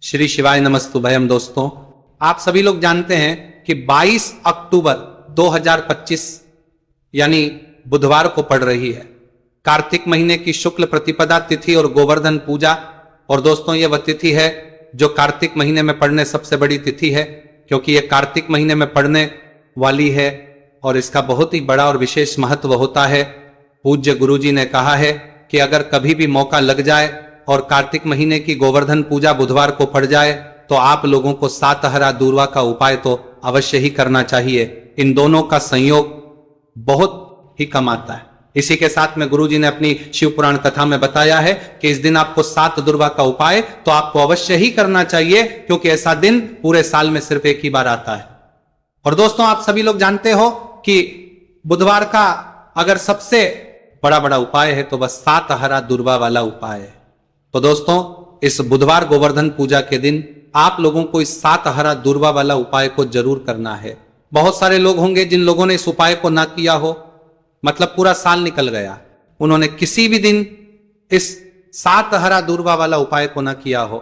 श्री शिवाय नमस्तुभयम। दोस्तों, आप सभी लोग जानते हैं कि 22 अक्टूबर 2025 यानी बुधवार को पड़ रही है कार्तिक महीने की शुक्ल प्रतिपदा तिथि और गोवर्धन पूजा। और दोस्तों, यह वह तिथि है जो कार्तिक महीने में पड़ने सबसे बड़ी तिथि है, क्योंकि यह कार्तिक महीने में पड़ने वाली है और इसका बहुत ही बड़ा और विशेष महत्व होता है। पूज्य गुरुजी ने कहा है कि अगर कभी भी मौका लग जाए और कार्तिक महीने की गोवर्धन पूजा बुधवार को पड़ जाए तो आप लोगों को सातहरा दूर्वा का उपाय तो अवश्य ही करना चाहिए। इन दोनों का संयोग बहुत ही कम आता है। इसी के साथ में गुरुजी ने अपनी शिव पुराण कथा में बताया है कि इस दिन आपको सात दुर्वा का उपाय तो आपको अवश्य ही करना चाहिए, क्योंकि ऐसा दिन पूरे साल में सिर्फ एक ही बार आता है। और दोस्तों, आप सभी लोग जानते हो कि बुधवार का अगर सबसे बड़ा उपाय है तो बस सातहरा दुर्वा वाला उपाय है। तो दोस्तों, इस बुधवार गोवर्धन पूजा के दिन आप लोगों को इस सातहरा दुर्वा वाला उपाय को जरूर करना है। बहुत सारे लोग होंगे जिन लोगों ने इस उपाय को ना किया हो, मतलब पूरा साल निकल गया, उन्होंने किसी भी दिन इस सातहरा दुर्वा वाला उपाय को ना किया हो।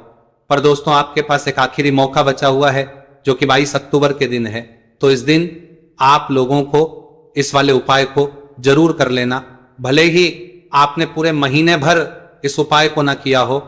पर दोस्तों, आपके पास एक आखिरी मौका बचा हुआ है जो कि 22 अक्टूबर के दिन है। तो इस दिन आप लोगों को इस वाले उपाय को जरूर कर लेना। भले ही आपने पूरे महीने भर इस उपाय को ना किया हो,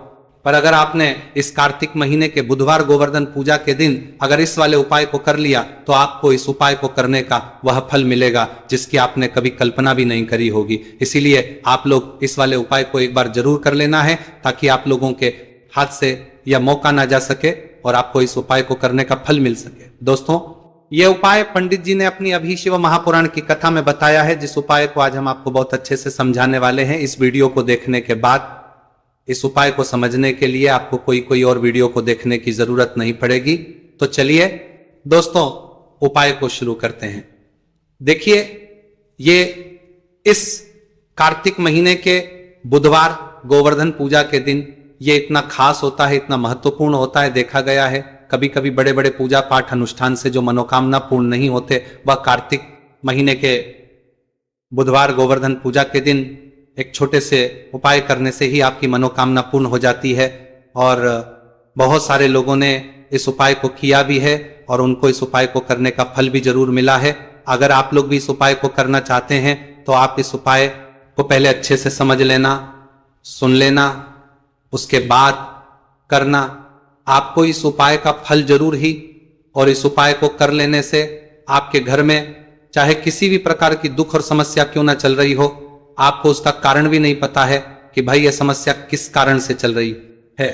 पर अगर आपने इस कार्तिक महीने के बुधवार गोवर्धन पूजा के दिन अगर इस वाले उपाय को कर लिया तो आपको इस उपाय को करने का वह फल मिलेगा जिसकी आपने कभी कल्पना भी नहीं करी होगी। इसीलिए आप लोग इस वाले उपाय को एक बार जरूर कर लेना है, ताकि आप लोगों के हाथ से यह मौका ना जा सके और आपको इस उपाय को करने का फल मिल सके। दोस्तों, यह उपाय पंडित जी ने अपनी अभी शिव महापुराण की कथा में बताया है, जिस उपाय को आज हम आपको बहुत अच्छे से समझाने वाले हैं। इस वीडियो को देखने के बाद इस उपाय को समझने के लिए आपको कोई और वीडियो को देखने की जरूरत नहीं पड़ेगी। तो चलिए दोस्तों, उपाय को शुरू करते हैं। देखिए, ये इस कार्तिक महीने के बुधवार गोवर्धन पूजा के दिन ये इतना खास होता है, इतना महत्वपूर्ण होता है। देखा गया है कभी कभी बड़े बड़े पूजा पाठ अनुष्ठान से जो मनोकामना पूर्ण नहीं होते, वह कार्तिक महीने के बुधवार गोवर्धन पूजा के दिन एक छोटे से उपाय करने से ही आपकी मनोकामना पूर्ण हो जाती है। और बहुत सारे लोगों ने इस उपाय को किया भी है और उनको इस उपाय को करने का फल भी जरूर मिला है। अगर आप लोग भी इस उपाय को करना चाहते हैं तो आप इस उपाय को पहले अच्छे से समझ लेना, सुन लेना, उसके बाद करना। आपको इस उपाय का फल जरूर ही, और इस उपाय को कर लेने से आपके घर में चाहे किसी भी प्रकार की दुख और समस्या क्यों ना चल रही हो, आपको उसका कारण भी नहीं पता है कि भाई यह समस्या किस कारण से चल रही है।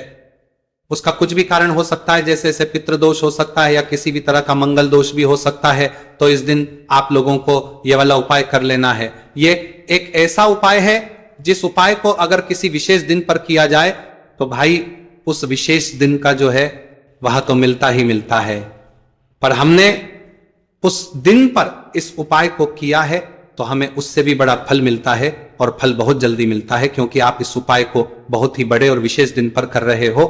उसका कुछ भी कारण हो सकता है, जैसे जैसे पितृदोष हो सकता है या किसी भी तरह का मंगल दोष भी हो सकता है। तो इस दिन आप लोगों को यह वाला उपाय कर लेना है। ये एक ऐसा उपाय है जिस उपाय को अगर किसी विशेष दिन पर किया जाए तो भाई उस विशेष दिन का जो है वह तो मिलता ही मिलता है। पर हमने उस दिन पर इस उपाय को किया है तो हमें उससे भी बड़ा फल मिलता है, और फल बहुत जल्दी मिलता है, क्योंकि आप इस उपाय को बहुत ही बड़े और विशेष दिन पर कर रहे हो।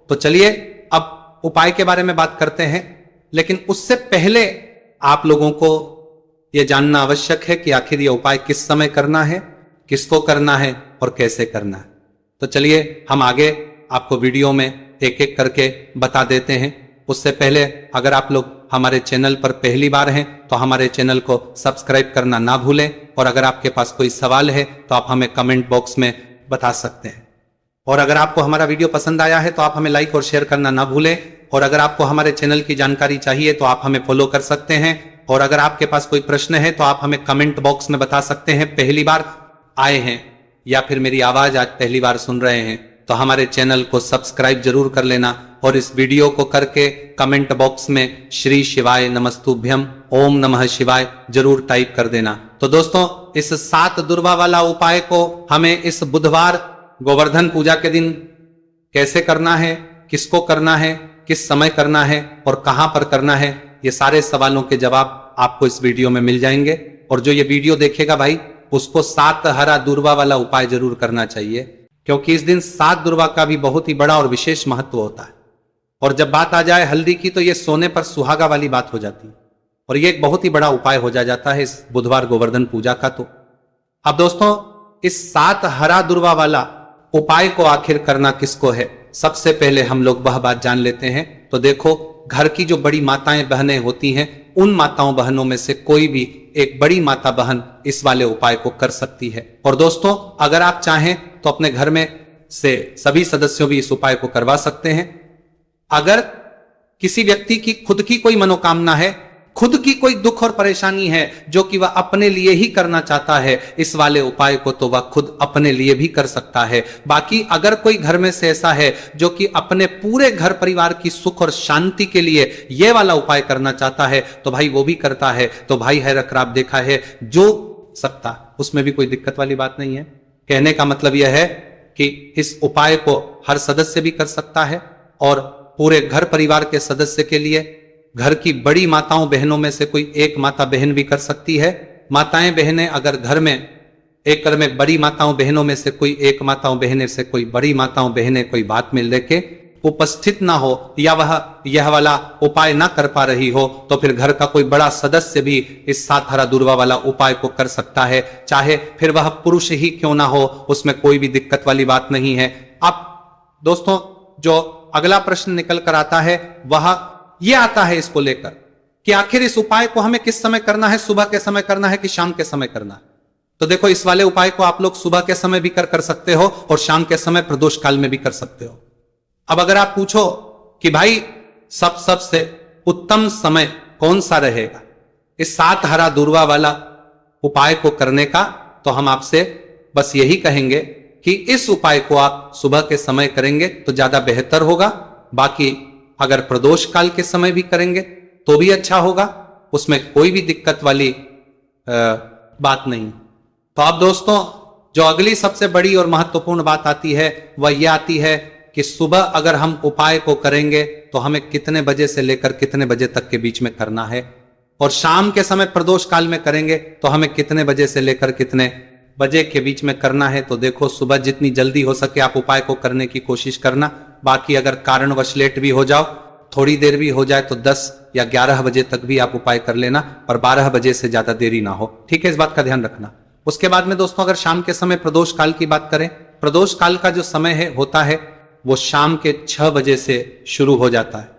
तो चलिए अब उपाय के बारे में बात करते हैं, लेकिन उससे पहले आप लोगों को यह जानना आवश्यक है कि आखिर यह उपाय किस समय करना है, किसको करना है और कैसे करना है। तो चलिए हम आगे आपको वीडियो में एक एक करके बता देते हैं। उससे पहले अगर आप लोग हमारे चैनल पर पहली बार हैं तो हमारे चैनल को सब्सक्राइब करना ना भूलें, और अगर आपके पास कोई सवाल है तो आप हमें कमेंट बॉक्स में बता सकते हैं। और अगर आपको हमारा वीडियो पसंद आया है तो आप हमें लाइक और शेयर करना ना भूलें। और अगर आपको हमारे चैनल की जानकारी चाहिए तो आप हमें फॉलो कर सकते हैं। और अगर आपके पास कोई प्रश्न है तो आप हमें कमेंट बॉक्स में बता सकते हैं। पहली बार आए हैं या फिर मेरी आवाज आज पहली बार सुन रहे हैं तो हमारे चैनल को सब्सक्राइब जरूर कर लेना, और इस वीडियो को करके कमेंट बॉक्स में श्री शिवाय नमस्तुभ्यम ओम नमः शिवाय जरूर टाइप कर देना। तो दोस्तों, इस सात दुर्वा वाला उपाय को हमें इस बुधवार गोवर्धन पूजा के दिन कैसे करना है, किसको करना है, किस समय करना है और कहां पर करना है, ये सारे सवालों के जवाब आपको इस वीडियो में मिल जाएंगे। और जो ये वीडियो देखेगा भाई, उसको सातहरा दुर्वा वाला उपाय जरूर करना चाहिए, क्योंकि इस दिन सात दुर्वा का भी बहुत ही बड़ा और विशेष महत्व होता है। और जब बात आ जाए हल्दी की तो ये सोने पर सुहागा वाली बात हो जाती है, और ये एक बहुत ही बड़ा उपाय हो जाता है इस बुधवार गोवर्धन पूजा का। तो अब दोस्तों, इस सातहरा दुर्वा वाला उपाय को आखिर करना किसको है, सबसे पहले हम लोग वह बात जान लेते हैं। तो देखो, घर की जो बड़ी माताएं बहनें होती हैं, उन माताओं बहनों में से कोई भी एक बड़ी माता बहन इस वाले उपाय को कर सकती है। और दोस्तों, अगर आप चाहें तो अपने घर में से सभी सदस्यों भी इस उपाय को करवा सकते हैं। अगर किसी व्यक्ति की खुद की कोई मनोकामना है, खुद की कोई दुख और परेशानी है जो कि वह अपने लिए ही करना चाहता है, इस वाले उपाय को तो वह खुद अपने लिए भी कर सकता है। बाकी अगर कोई घर में से ऐसा है जो कि अपने पूरे घर परिवार की सुख और शांति के लिए यह वाला उपाय करना चाहता है, तो भाई वो भी करता है। तो भाई है रखराब देखा है, जो सकता, उसमें भी कोई दिक्कत वाली बात नहीं है। कहने का मतलब यह है कि इस उपाय को हर सदस्य भी कर सकता है और पूरे घर परिवार के सदस्य के लिए घर की बड़ी माताओं बहनों में से कोई एक माता बहन भी कर सकती है। माताएं बहनें अगर घर में बड़ी माताओं बहनों में से कोई एक माताओं बहनें से कोई बड़ी माताओं बहनें कोई बात में लेके उपस्थित ना हो या वह यह वाला उपाय ना कर पा रही हो, तो फिर घर का कोई बड़ा सदस्य भी इस 7 हरा दूर्वा वाला उपाय को कर सकता है, चाहे फिर वह पुरुष ही क्यों ना हो, उसमें कोई भी दिक्कत वाली बात नहीं है। अब दोस्तों, जो अगला प्रश्न निकल कर आता है वह यह आता है इसको लेकर कि आखिर इस उपाय को हमें किस समय करना है, सुबह के समय करना है कि शाम के समय करना है। तो देखो, इस वाले उपाय को आप लोग सुबह के समय भी कर सकते हो और शाम के समय प्रदोष काल में भी कर सकते हो। अब अगर आप पूछो कि भाई सबसे उत्तम समय कौन सा रहेगा इस 7 हरा दूर्वा वाला उपाय को करने का, तो हम आपसे बस यही कहेंगे कि इस उपाय को आप सुबह के समय करेंगे तो ज्यादा बेहतर होगा। बाकी अगर प्रदोष काल के समय भी करेंगे तो भी अच्छा होगा, उसमें कोई भी दिक्कत वाली बात नहीं। तो अब दोस्तों, जो अगली सबसे बड़ी और महत्वपूर्ण बात आती है वह यह आती है कि सुबह अगर हम उपाय को करेंगे तो हमें कितने बजे से लेकर कितने बजे तक के बीच में करना है, और शाम के समय प्रदोष काल में करेंगे तो हमें कितने बजे से लेकर कितने बजे के बीच में करना है। तो देखो, सुबह जितनी जल्दी हो सके आप उपाय को करने की कोशिश करना। बाकी अगर कारणवश लेट भी हो जाओ, थोड़ी देर भी हो जाए, तो 10 या 11 बजे तक भी आप उपाय कर लेना, पर 12 बजे से ज्यादा देरी ना हो। ठीक है, इस बात का ध्यान रखना। उसके बाद में दोस्तों, अगर शाम के समय प्रदोष काल की बात करें, प्रदोष काल का जो समय है होता है वो शाम के 6 बजे से शुरू हो जाता है।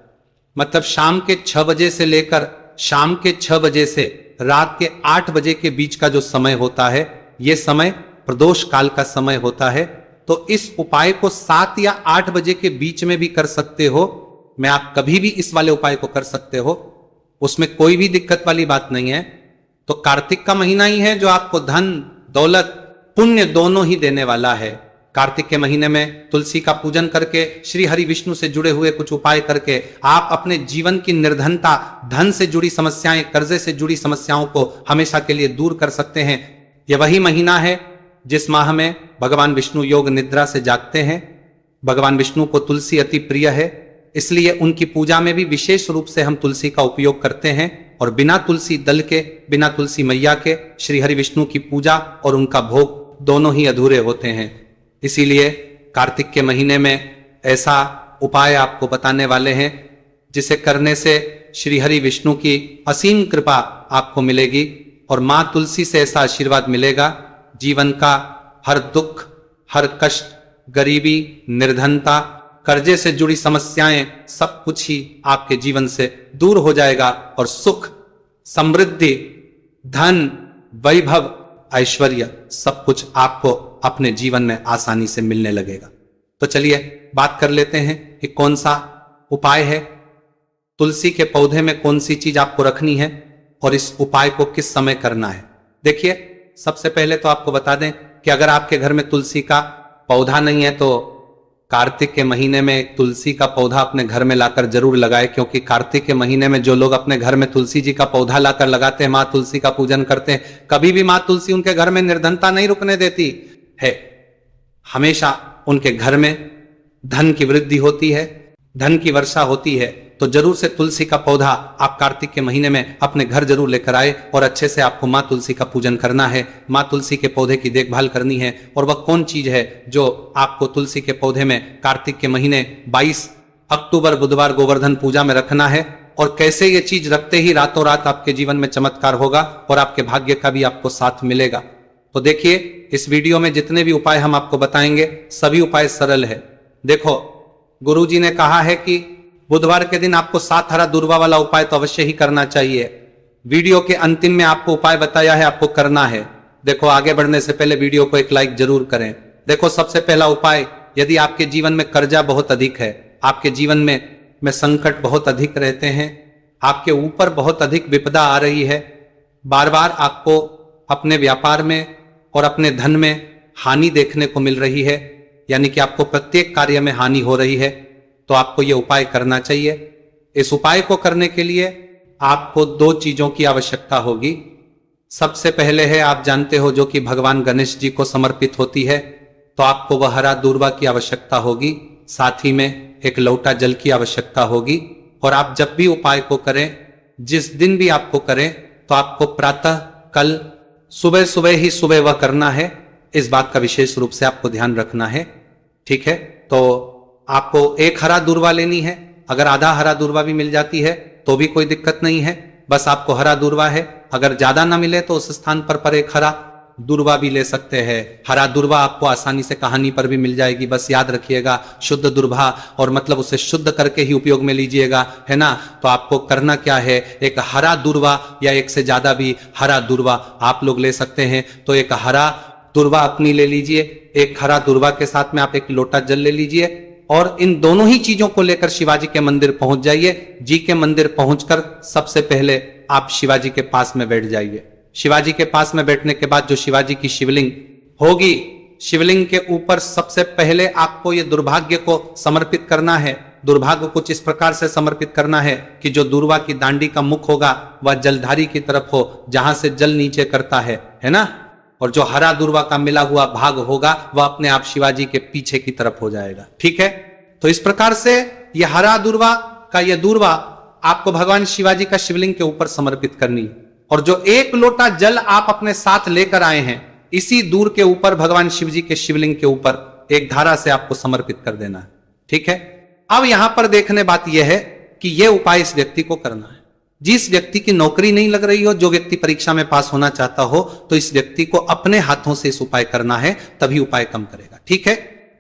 मतलब शाम के 6 बजे से लेकर शाम के 6 बजे से रात के 8 बजे के बीच का जो समय होता है, यह समय प्रदोष काल का समय होता है। तो इस उपाय को 7 या 8 बजे के बीच में भी कर सकते हो, मैं आप कभी भी इस वाले उपाय को कर सकते हो, उसमें कोई भी दिक्कत वाली बात नहीं है। तो कार्तिक का महीना ही है जो आपको धन, दौलत, पुण्य दोनों ही देने वाला है। कार्तिक के महीने में तुलसी का पूजन करके, श्री हरि विष्णु से जुड़े हुए कुछ उपाय करके आप अपने जीवन की निर्धनता, धन से जुड़ी समस्याएं, कर्जे से जुड़ी समस्याओं को हमेशा के लिए दूर कर सकते हैं। यह वही महीना है जिस माह में भगवान विष्णु योग निद्रा से जागते हैं। भगवान विष्णु को तुलसी अति प्रिय है, इसलिए उनकी पूजा में भी विशेष रूप से हम तुलसी का उपयोग करते हैं। और बिना तुलसी दल के, बिना तुलसी मैया के श्री हरि विष्णु की पूजा और उनका भोग दोनों ही अधूरे होते हैं। इसीलिए कार्तिक के महीने में ऐसा उपाय आपको बताने वाले हैं जिसे करने से श्री हरि विष्णु की असीम कृपा आपको मिलेगी और मां तुलसी से ऐसा आशीर्वाद मिलेगा, जीवन का हर दुख, हर कष्ट, गरीबी, निर्धनता, कर्जे से जुड़ी समस्याएं, सब कुछ ही आपके जीवन से दूर हो जाएगा और सुख, समृद्धि, धन, वैभव, ऐश्वर्य सब कुछ आपको अपने जीवन में आसानी से मिलने लगेगा। तो चलिए बात कर लेते हैं कि कौन सा उपाय है, तुलसी के पौधे में कौन सी चीज आपको रखनी है और इस उपाय को किस समय करना है। देखिए, सबसे पहले तो आपको बता दें कि अगर आपके घर में तुलसी का पौधा नहीं है तो कार्तिक के महीने में तुलसी का पौधा अपने घर में लाकर जरूर लगाए, क्योंकि कार्तिक के महीने में जो लोग अपने घर में तुलसी जी का पौधा लाकर लगाते हैं, मां तुलसी का पूजन करते हैं, कभी भी मां तुलसी उनके घर में निर्धनता नहीं रुकने देती है। हमेशा उनके घर में धन की वृद्धि होती है, धन की वर्षा होती है। तो जरूर से तुलसी का पौधा आप कार्तिक के महीने में अपने घर जरूर लेकर आए और अच्छे से आपको मां तुलसी का पूजन करना है, मां तुलसी के पौधे की देखभाल करनी है। और वह कौन चीज है जो आपको तुलसी के पौधे में कार्तिक के महीने 22 अक्टूबर बुधवार गोवर्धन पूजा में रखना है, और कैसे ये चीज रखते ही रातों रात आपके जीवन में चमत्कार होगा और आपके भाग्य का भी आपको साथ मिलेगा। तो देखिए, इस वीडियो में जितने भी उपाय हम आपको बताएंगे सभी उपाय सरल है। देखो, गुरुजी ने कहा है कि बुधवार के दिन आपको 7 हरा दूर्वा वाला उपाय तो अवश्य ही करना चाहिए। वीडियो के अंतिम में आपको उपाय बताया है, आपको करना है। देखो, आगे बढ़ने से पहले वीडियो को एक लाइक जरूर करें। देखो, सबसे पहला उपाय, यदि आपके जीवन में कर्जा बहुत अधिक है, आपके जीवन में संकट बहुत अधिक रहते हैं, आपके ऊपर बहुत अधिक विपदा आ रही है, बार बार आपको अपने व्यापार में और अपने धन में हानि देखने को मिल रही है, यानी कि आपको प्रत्येक कार्य में हानि हो रही है, तो आपको यह उपाय करना चाहिए। इस उपाय को करने के लिए आपको 2 चीजों की आवश्यकता होगी। सबसे पहले है, आप जानते हो, जो कि भगवान गणेश जी को समर्पित होती है, तो आपको वह हरा दूर्वा की आवश्यकता होगी। साथ ही में एक लोटा जल की आवश्यकता होगी। और आप जब भी उपाय को करें, जिस दिन भी आपको करें, तो आपको प्रातः कल सुबह सुबह ही सुबह वह करना है। इस बात का विशेष रूप से आपको ध्यान रखना है, ठीक है। तो आपको एक हरा दूर्वा लेनी है। अगर आधा हरा दूर्वा भी मिल जाती है तो भी कोई दिक्कत नहीं है, बस आपको हरा दूर्वा है। अगर ज्यादा ना मिले तो उस स्थान पर एक हरा दूर्वा भी ले सकते हैं। हरा दूर्वा आपको आसानी से कहानी पर भी मिल जाएगी, बस याद रखिएगा, शुद्ध दूर्वा, और मतलब उसे शुद्ध करके ही उपयोग में लीजिएगा, है ना। तो आपको करना क्या है, एक हरा दूर्वा या एक से ज्यादा भी हरा दूर्वा आप लोग ले सकते हैं। तो एक हरा दूर्वा अपनी ले लीजिए, एक हरा दूर्वा के साथ में आप एक लोटा जल ले लीजिए, और इन दोनों ही चीजों को लेकर शिवाजी के मंदिर पहुंच जाइए। जी के मंदिर पहुंचकर सबसे पहले आप शिवाजी के पास में बैठ जाइए। शिवाजी के पास में बैठने के बाद जो शिवाजी की शिवलिंग होगी, शिवलिंग के ऊपर सबसे पहले आपको ये दुर्भाग्य को समर्पित करना है। दुर्भाग्य कुछ इस प्रकार से समर्पित करना है कि जो दूर्वा की दांडी का मुख होगा वह जलधारी की तरफ हो, जहां से जल नीचे करता है ना। और जो हरा दूर्वा का मिला हुआ भाग होगा वह अपने आप शिवाजी के पीछे की तरफ हो जाएगा, ठीक है। तो इस प्रकार से यह हरा दूर्वा का यह दूर्वा आपको भगवान शिवाजी का शिवलिंग के ऊपर समर्पित करनी है। और जो 1 लोटा जल आप अपने साथ लेकर आए हैं, इसी दूर के ऊपर भगवान शिव जी के शिवलिंग के ऊपर एक धारा से आपको समर्पित कर देना है, ठीक है। अब यहां पर देखने बात यह है कि यह उपाय इस व्यक्ति को करना है। जिस व्यक्ति की नौकरी नहीं लग रही हो, जो व्यक्ति परीक्षा में पास होना चाहता हो, तो इस व्यक्ति को अपने हाथों से इस उपाय करना है, तभी उपाय कम करेगा, ठीक है।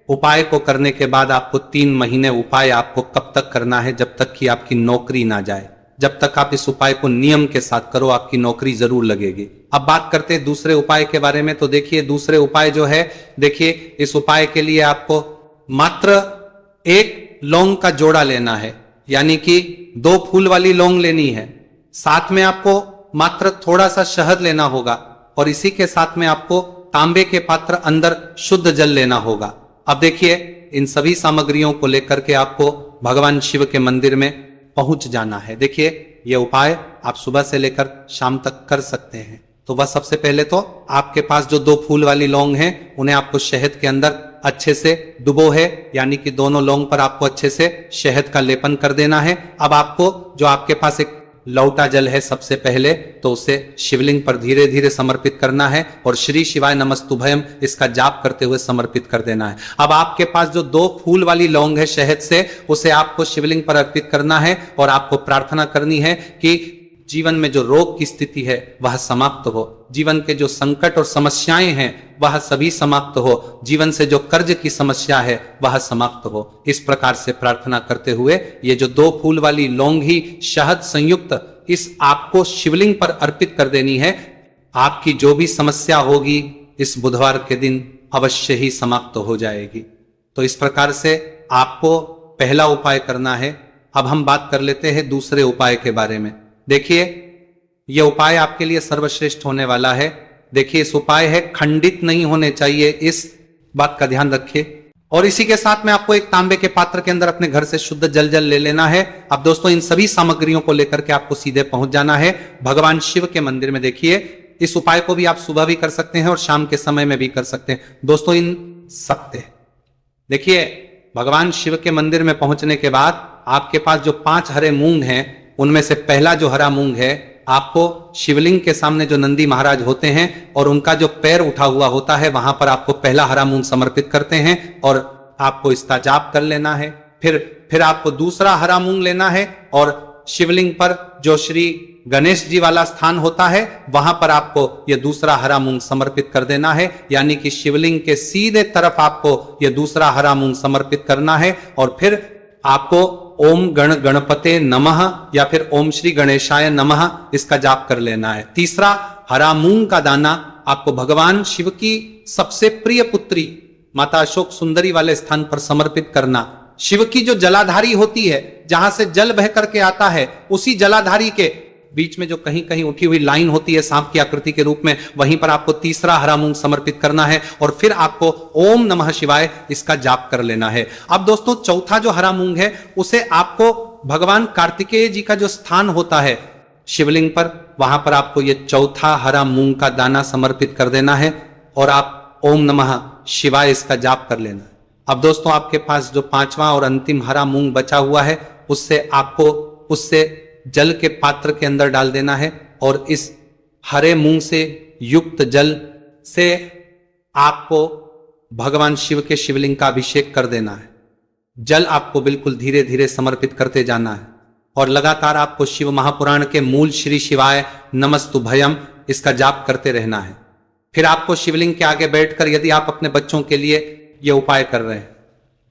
उपाय को करने के बाद आपको 3 महीने उपाय आपको कब तक करना है, जब तक कि आपकी नौकरी ना जाए। जब तक आप इस उपाय को नियम के साथ करो, आपकी नौकरी जरूर लगेगी। अब बात करते हैं दूसरे उपाय के बारे में। तो देखिए, दूसरे उपाय जो है, देखिए, इस उपाय के लिए आपको मात्र 1 लौंग का जोड़ा लेना है, यानी कि 2 फूल वाली लौंग लेनी है। साथ में आपको मात्र थोड़ा सा शहद लेना होगा, और इसी के साथ में आपको तांबे के पात्र अंदर शुद्ध जल लेना होगा। अब देखिए, इन सभी सामग्रियों को लेकर के आपको भगवान शिव के मंदिर में पहुंच जाना है। देखिए, यह उपाय आप सुबह से लेकर शाम तक कर सकते हैं। तो वह सबसे पहले तो आपके पास जो 2 फूल वाली लौंग हैं, उन्हें आपको शहद के अंदर अच्छे से डुबो है, यानी कि दोनों लौंग पर आपको अच्छे से शहद का लेपन कर देना है। अब आपको जो आपके पास एक लौटा जल है, सबसे पहले तो उसे शिवलिंग पर धीरे धीरे समर्पित करना है, और श्री शिवाय नमस्तुभयम इसका जाप करते हुए समर्पित कर देना है। अब आपके पास जो 2 फूल वाली लौंग है शहद से, उसे आपको शिवलिंग पर अर्पित करना है, और आपको प्रार्थना करनी है कि जीवन में जो रोग की स्थिति है वह समाप्त हो, जीवन के जो संकट और समस्याएं हैं वह सभी समाप्त हो, जीवन से जो कर्ज की समस्या है वह समाप्त हो। इस प्रकार से प्रार्थना करते हुए ये जो 2 फूल वाली लौंग ही शहद संयुक्त इस आपको शिवलिंग पर अर्पित कर देनी है। आपकी जो भी समस्या होगी इस बुधवार के दिन अवश्य ही समाप्त हो जाएगी। तो इस प्रकार से आपको पहला उपाय करना है। अब हम बात कर लेते हैं दूसरे उपाय के बारे में। देखिए, यह उपाय आपके लिए सर्वश्रेष्ठ होने वाला है। देखिए, इस उपाय है खंडित नहीं होने चाहिए, इस बात का ध्यान रखिए। और इसी के साथ में आपको एक तांबे के पात्र के अंदर अपने घर से शुद्ध जल ले लेना है। अब दोस्तों, इन सभी सामग्रियों को लेकर के आपको सीधे पहुंच जाना है भगवान शिव के मंदिर में। देखिए, इस उपाय को भी आप सुबह भी कर सकते हैं और शाम के समय में भी कर सकते हैं। दोस्तों, इन सकते देखिए, भगवान शिव के मंदिर में पहुंचने के बाद आपके पास जो 5 हरे मूंग हैं, उनमें से पहला जो हरा मूंग है, आपको शिवलिंग के सामने जो नंदी महाराज होते हैं और उनका जो पैर उठा हुआ होता है, वहां पर आपको पहला हरा मूंग समर्पित करते हैं और आपको इसका जाप कर लेना है। फिर आपको दूसरा हरा मूंग लेना है और शिवलिंग पर जो श्री गणेश जी वाला स्थान होता है वहां पर आपको यह दूसरा हरा मूंग समर्पित कर देना है, यानी कि शिवलिंग के सीधे तरफ आपको यह दूसरा हरा मूंग समर्पित करना है। और फिर आपको ओम गण गणपते नमः या फिर ओम श्री गणेशाय नमः इसका जाप कर लेना है। तीसरा, हरा मूंग का दाना आपको भगवान शिव की सबसे प्रिय पुत्री माता अशोक सुंदरी वाले स्थान पर समर्पित करना। शिव की जो जलाधारी होती है, जहां से जल बह करके आता है, उसी जलाधारी के बीच में जो कहीं कहीं उठी हुई लाइन होती है सांप की आकृति के रूप में, वहीं पर आपको तीसरा हरा मूंग समर्पित करना है और फिर आपको ओम नमः शिवाय इसका जाप कर लेना है। अब दोस्तों, चौथा जो हरा मूंग है उसे आपको भगवान कार्तिकेय जी का जो स्थान होता है शिवलिंग पर, वहां पर आपको यह चौथा हरा मूंग का दाना समर्पित कर देना है और आप ओम नमः शिवाय इसका जाप कर लेना है। अब दोस्तों, आपके पास जो पांचवा और अंतिम हरा मूंग बचा हुआ है उससे जल के पात्र के अंदर डाल देना है और इस हरे मूंग से युक्त जल से आपको भगवान शिव के शिवलिंग का अभिषेक कर देना है। जल आपको बिल्कुल धीरे धीरे समर्पित करते जाना है और लगातार आपको शिव महापुराण के मूल श्री शिवाय नमस्तुभयम इसका जाप करते रहना है। फिर आपको शिवलिंग के आगे बैठकर, यदि आप अपने बच्चों के लिए यह उपाय कर रहे हैं,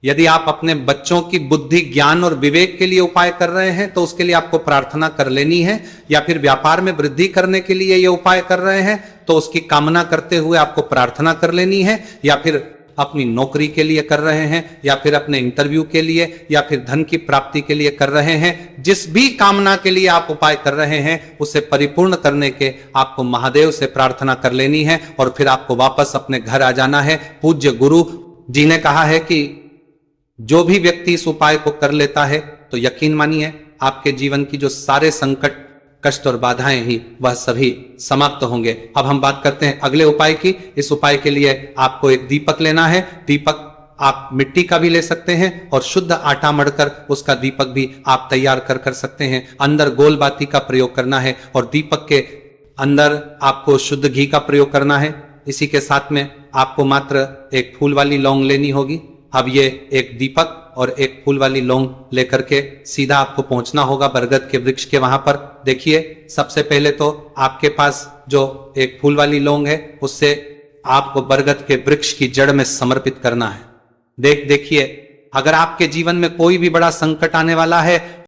यदि आप अपने बच्चों की बुद्धि ज्ञान और विवेक के लिए उपाय कर रहे हैं तो उसके लिए आपको प्रार्थना कर लेनी है, या फिर व्यापार में वृद्धि करने के लिए यह उपाय कर रहे हैं तो उसकी कामना करते हुए आपको प्रार्थना कर लेनी है, या फिर अपनी नौकरी के लिए कर रहे हैं, या फिर अपने इंटरव्यू के लिए, या फिर धन की प्राप्ति के लिए कर रहे हैं। जिस भी कामना के लिए आप उपाय कर रहे हैं उसे परिपूर्ण करने के आपको महादेव से प्रार्थना कर लेनी है और फिर आपको वापस अपने घर आ जाना है। पूज्य गुरु जी ने कहा है कि जो भी व्यक्ति इस उपाय को कर लेता है तो यकीन मानिए आपके जीवन की जो सारे संकट, कष्ट और बाधाएं ही वह सभी समाप्त होंगे। अब हम बात करते हैं अगले उपाय की। इस उपाय के लिए आपको एक दीपक लेना है। दीपक आप मिट्टी का भी ले सकते हैं और शुद्ध आटा मढ़कर उसका दीपक भी आप तैयार कर सकते हैं। अंदर गोल बाती का प्रयोग करना है और दीपक के अंदर आपको शुद्ध घी का प्रयोग करना है। इसी के साथ में आपको मात्र एक फूल वाली लौंग लेनी होगी। अब ये एक दीपक और एक फूल वाली लौंग लेकर के सीधा आपको पहुंचना होगा बरगद के वृक्ष के वहां पर। देखिए, सबसे पहले तो आपके पास जो एक फूल वाली लौंग है उससे आपको बरगद के वृक्ष की जड़ में समर्पित करना है। देखिए, अगर आपके जीवन में कोई भी बड़ा संकट आने वाला है